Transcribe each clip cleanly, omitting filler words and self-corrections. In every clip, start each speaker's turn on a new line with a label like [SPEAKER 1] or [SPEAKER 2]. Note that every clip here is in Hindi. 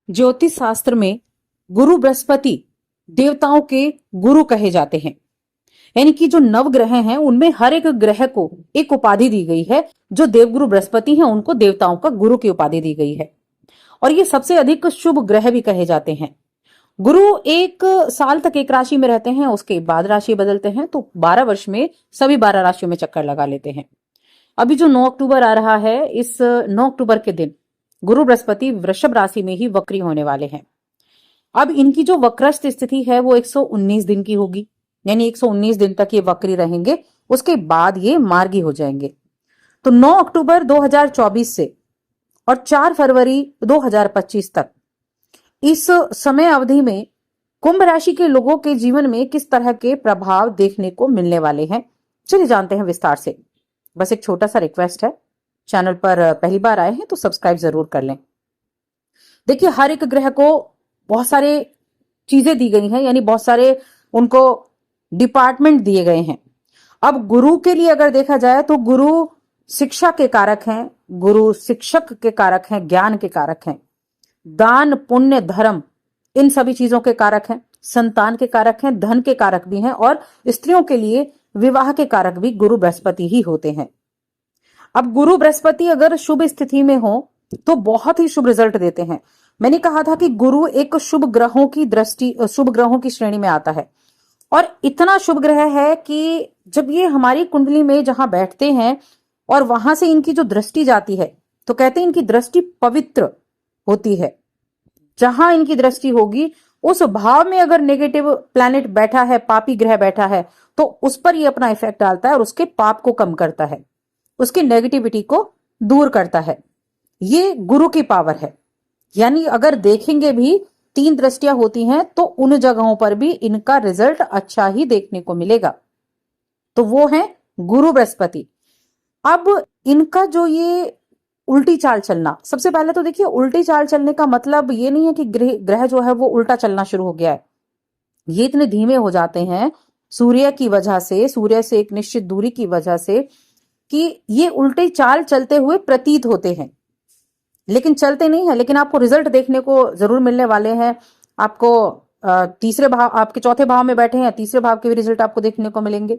[SPEAKER 1] ज्योतिष शास्त्र में गुरु बृहस्पति देवताओं के गुरु कहे जाते हैं। यानी कि जो नवग्रह हैं उनमें हर एक ग्रह को एक उपाधि दी गई है। जो देवगुरु बृहस्पति हैं उनको देवताओं का गुरु की उपाधि दी गई है और ये सबसे अधिक शुभ ग्रह भी कहे जाते हैं। गुरु एक साल तक एक राशि में रहते हैं, उसके बाद राशि बदलते हैं, तो 12 वर्ष में सभी 12 राशियों में चक्कर लगा लेते हैं। अभी जो 9 अक्टूबर आ रहा है, इस 9 अक्टूबर के दिन गुरु बृहस्पति वृषभ राशि में ही वक्री होने वाले हैं। अब इनकी जो वक्रस्थ स्थिति है वो 119 दिन की होगी, यानी 119 दिन तक ये वक्री रहेंगे, उसके बाद ये मार्गी हो जाएंगे। तो 9 अक्टूबर 2024 से और 4 फरवरी 2025 तक इस समय अवधि में कुंभ राशि के लोगों के जीवन में किस तरह के प्रभाव देखने को मिलने वाले हैं, चलिए जानते हैं विस्तार से। बस एक छोटा सा रिक्वेस्ट है, चैनल पर पहली बार आए हैं तो सब्सक्राइब जरूर कर लें। देखिए, हर एक ग्रह को बहुत सारे चीजें दी गई हैं, यानी बहुत सारे उनको डिपार्टमेंट दिए गए हैं। अब गुरु के लिए अगर देखा जाए तो गुरु शिक्षा के कारक हैं, गुरु शिक्षक के कारक हैं, ज्ञान के कारक हैं, दान पुण्य धर्म इन सभी चीजों के कारक हैं, संतान के कारक हैं, धन के कारक भी हैं और स्त्रियों के लिए विवाह के कारक भी गुरु बृहस्पति ही होते हैं। अब गुरु बृहस्पति अगर शुभ स्थिति में हो तो बहुत ही शुभ रिजल्ट देते हैं। मैंने कहा था कि गुरु एक शुभ ग्रहों की दृष्टि, शुभ ग्रहों की श्रेणी में आता है और इतना शुभ ग्रह है कि जब ये हमारी कुंडली में जहां बैठते हैं और वहां से इनकी जो दृष्टि जाती है तो कहते हैं इनकी दृष्टि पवित्र होती है। जहां इनकी दृष्टि होगी उस भाव में अगर नेगेटिव प्लैनेट बैठा है, पापी ग्रह बैठा है, तो उस पर ये अपना इफेक्ट डालता है और उसके पाप को कम करता है, उसकी नेगेटिविटी को दूर करता है। ये गुरु की पावर है। यानी अगर देखेंगे भी 3 दृष्टियां होती हैं तो उन जगहों पर भी इनका रिजल्ट अच्छा ही देखने को मिलेगा। तो वो है गुरु बृहस्पति। अब इनका जो ये उल्टी चाल चलना, सबसे पहले तो देखिए, उल्टी चाल चलने का मतलब ये नहीं है कि ग्रह जो है वो उल्टा चलना शुरू हो गया है। ये इतने धीमे हो जाते हैं सूर्य की वजह से, सूर्य से एक निश्चित दूरी की वजह से, कि ये उल्टी चाल चलते हुए प्रतीत होते हैं, लेकिन चलते नहीं है। लेकिन आपको रिजल्ट देखने को जरूर मिलने वाले हैं। आपको तीसरे भाव, आपके चौथे भाव में बैठे हैं, तीसरे भाव के भी रिजल्ट आपको देखने को मिलेंगे।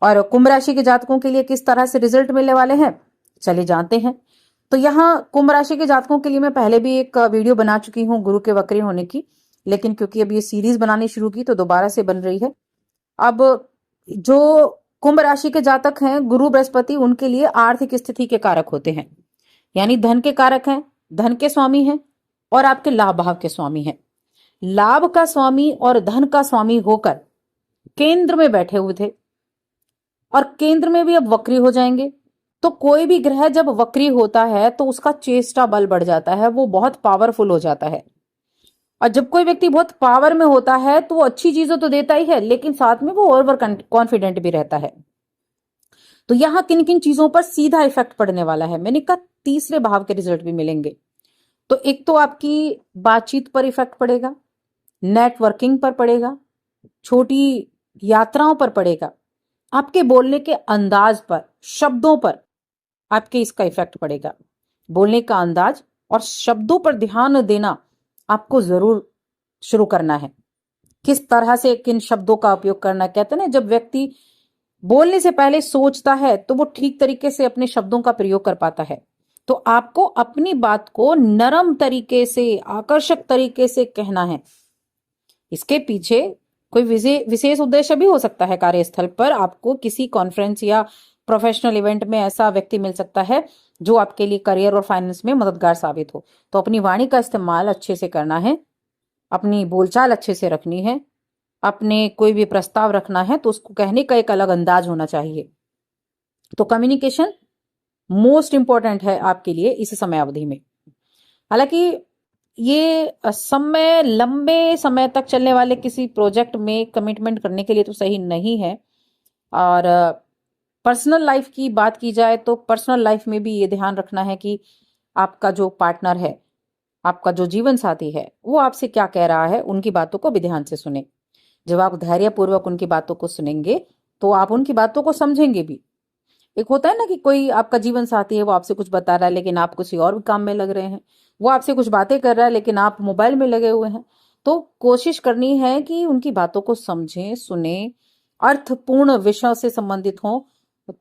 [SPEAKER 1] और कुंभ राशि के जातकों के लिए किस तरह से रिजल्ट मिलने वाले हैं, चलिए जानते हैं। तो यहाँ कुंभ राशि के जातकों के लिए मैं पहले भी एक वीडियो बना चुकी हूँ गुरु के वक्री होने की, लेकिन क्योंकि अब ये सीरीज बनानी शुरू की तो दोबारा से बन रही है। अब जो कुंभ राशि के जातक हैं, गुरु बृहस्पति उनके लिए आर्थिक स्थिति के कारक होते हैं, यानी धन के कारक हैं, धन के स्वामी हैं और आपके लाभ भाव के स्वामी हैं। लाभ का स्वामी और धन का स्वामी होकर केंद्र में बैठे हुए थे और केंद्र में भी अब वक्री हो जाएंगे। तो कोई भी ग्रह जब वक्री होता है तो उसका चेष्टा बल बढ़ जाता है, वो बहुत पावरफुल हो जाता है। और जब कोई व्यक्ति बहुत पावर में होता है तो वो अच्छी चीजें तो देता ही है, लेकिन साथ में वो ओवर कॉन्फिडेंट भी रहता है। तो यहाँ किन किन चीजों पर सीधा इफेक्ट पड़ने वाला है, मैंने कहा तीसरे भाव के रिजल्ट भी मिलेंगे। तो एक तो आपकी बातचीत पर इफेक्ट पड़ेगा, नेटवर्किंग पर पड़ेगा, छोटी यात्राओं पर पड़ेगा, आपके बोलने के अंदाज पर, शब्दों पर आपके इसका इफेक्ट पड़ेगा। बोलने का अंदाज और शब्दों पर ध्यान देना आपको जरूर शुरू करना है। किस तरह से किन शब्दों का उपयोग करना, कहते हैं ना, जब व्यक्ति बोलने से पहले सोचता है तो वो ठीक तरीके से अपने शब्दों का प्रयोग कर पाता है। तो आपको अपनी बात को नरम तरीके से, आकर्षक तरीके से कहना है। इसके पीछे कोई विशेष उद्देश्य भी हो सकता है। कार्यस्थल पर आपको किसी कॉन्फ्रेंस या प्रोफेशनल इवेंट में ऐसा व्यक्ति मिल सकता है जो आपके लिए करियर और फाइनेंस में मददगार साबित हो। तो अपनी वाणी का इस्तेमाल अच्छे से करना है, अपनी बोलचाल अच्छे से रखनी है, अपने कोई भी प्रस्ताव रखना है तो उसको कहने का एक अलग अंदाज होना चाहिए। तो कम्युनिकेशन मोस्ट इंपॉर्टेंट है आपके लिए इस समय अवधि में। हालांकि ये समय लंबे समय तक चलने वाले किसी प्रोजेक्ट में कमिटमेंट करने के लिए तो सही नहीं है। और पर्सनल लाइफ की बात की जाए तो पर्सनल लाइफ में भी ये ध्यान रखना है कि आपका जो पार्टनर है, आपका जो जीवन साथी है, वो आपसे क्या कह रहा है, उनकी बातों को भी ध्यान से सुने। जब आप धैर्यपूर्वक उनकी बातों को सुनेंगे तो आप उनकी बातों को समझेंगे भी। एक होता है ना कि कोई आपका जीवन साथी है, वो आपसे कुछ बता रहा है लेकिन आप किसी और काम में लग रहे हैं, वो आपसे कुछ बातें कर रहा है लेकिन आप मोबाइल में लगे हुए हैं। तो कोशिश करनी है कि उनकी बातों को समझें, सुने, अर्थपूर्ण विषयों से संबंधित हो,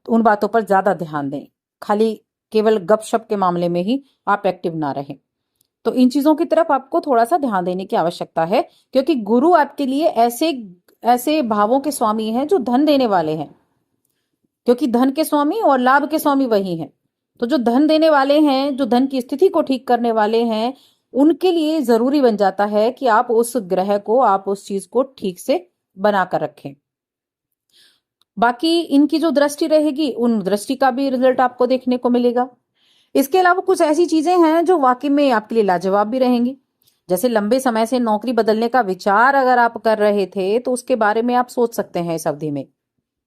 [SPEAKER 1] उन बातों पर ज्यादा ध्यान दें। खाली केवल गपशप के मामले में ही आप एक्टिव ना रहें। तो इन चीजों की तरफ आपको थोड़ा सा ध्यान देने की आवश्यकता है, क्योंकि गुरु आपके लिए ऐसे ऐसे भावों के स्वामी हैं जो धन देने वाले हैं, क्योंकि धन के स्वामी और लाभ के स्वामी वही हैं। तो जो धन देने वाले हैं, जो धन की स्थिति को ठीक करने वाले हैं, उनके लिए जरूरी बन जाता है कि आप उस ग्रह को, आप उस चीज को ठीक से बनाकर रखें। बाकी इनकी जो दृष्टि रहेगी, उन दृष्टि का भी रिजल्ट आपको देखने को मिलेगा। इसके अलावा कुछ ऐसी चीजें हैं जो वाकई में आपके लिए लाजवाब भी रहेंगी। जैसे लंबे समय से नौकरी बदलने का विचार अगर आप कर रहे थे, तो उसके बारे में आप सोच सकते हैं इस अवधि में,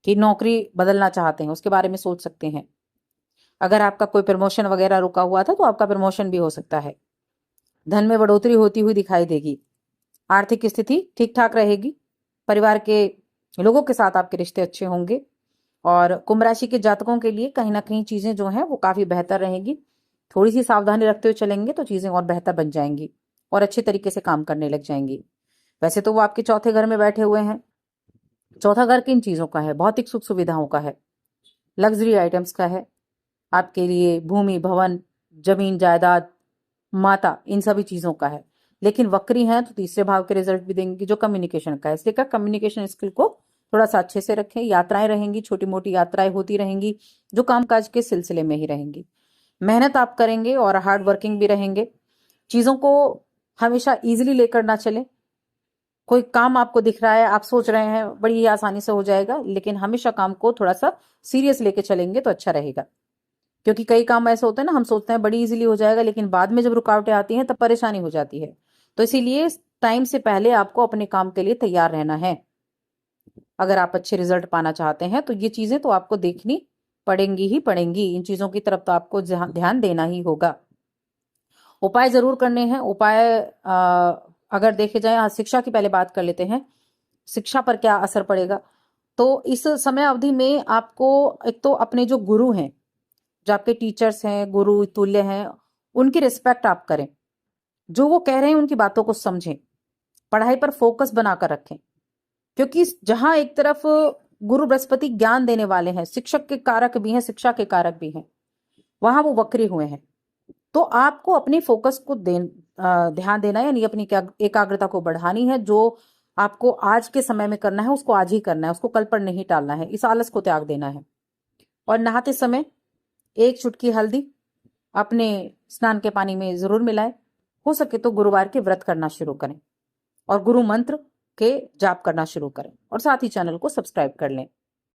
[SPEAKER 1] कि नौकरी बदलना चाहते हैं, उसके बारे में सोच सकते हैं। अगर आपका कोई प्रमोशन वगैरह रुका हुआ था तो आपका प्रमोशन भी हो सकता है। धन में बढ़ोतरी होती हुई दिखाई देगी। आर्थिक स्थिति ठीक ठाक रहेगी। परिवार के लोगों के साथ आपके रिश्ते अच्छे होंगे। और कुंभ राशि के जातकों के लिए कहीं ना कहीं चीजें जो हैं वो काफी बेहतर रहेंगी। थोड़ी सी सावधानी रखते हुए चलेंगे तो चीजें और बेहतर बन जाएंगी और अच्छे तरीके से काम करने लग जाएंगी। वैसे तो वो आपके चौथे घर में बैठे हुए हैं। चौथा घर किन चीजों का है? भौतिक सुख सुविधाओं का है, लग्जरी आइटम्स का है। आपके लिए भूमि, भवन, जमीन जायदाद, माता, इन सभी चीजों का है। लेकिन वक्री हैं तो तीसरे भाव के रिजल्ट भी देंगे, जो कम्युनिकेशन का है। इसलिए कम्युनिकेशन स्किल को थोड़ा सा अच्छे से रखें। यात्राएं रहेंगी, छोटी मोटी यात्राएं होती रहेंगी, जो कामकाज के सिलसिले में ही रहेंगी। मेहनत आप करेंगे और हार्ड वर्किंग भी रहेंगे। चीजों को हमेशा इजीली लेकर ना चलें। कोई काम आपको दिख रहा है, आप सोच रहे हैं बड़ी ही आसानी से हो जाएगा, लेकिन हमेशा काम को थोड़ा सा सीरियस लेके चलेंगे तो अच्छा रहेगा। क्योंकि कई काम ऐसे होते हैं ना, हम सोचते हैं बड़ी इजीली हो जाएगा, लेकिन बाद में जब रुकावटें आती हैं तब परेशानी हो जाती है। तो इसीलिए टाइम से पहले आपको अपने काम के लिए तैयार रहना है। अगर आप अच्छे रिजल्ट पाना चाहते हैं तो ये चीजें तो आपको देखनी पड़ेंगी ही पड़ेंगी। इन चीजों की तरफ तो आपको ध्यान देना ही होगा। उपाय जरूर करने हैं। उपाय अगर देखे जाए, आज शिक्षा की पहले बात कर लेते हैं। शिक्षा पर क्या असर पड़ेगा? तो इस समय अवधि में आपको एक तो अपने जो गुरु हैं, जो आपके टीचर्स हैं, गुरु तुल्य हैं, उनकी रिस्पेक्ट आप करें। जो वो कह रहे हैं उनकी बातों को समझें। पढ़ाई पर फोकस बनाकर रखें, क्योंकि जहां एक तरफ गुरु बृहस्पति ज्ञान देने वाले हैं, शिक्षक के कारक भी हैं, शिक्षा के कारक भी हैं, वहां वो वक्री हुए हैं। तो आपको अपनी फोकस को ध्यान देना है, यानी अपनी एकाग्रता को बढ़ानी है। जो आपको आज के समय में करना है उसको आज ही करना है, उसको कल पर नहीं टालना है। इस आलस को त्याग देना है। और नहाते समय एक चुटकी हल्दी अपने स्नान के पानी में जरूर मिलाएं। हो सके तो गुरुवार के व्रत करना शुरू करें और गुरु मंत्र के जाप करना शुरू करें, और साथ ही चैनल को सब्सक्राइब कर लें।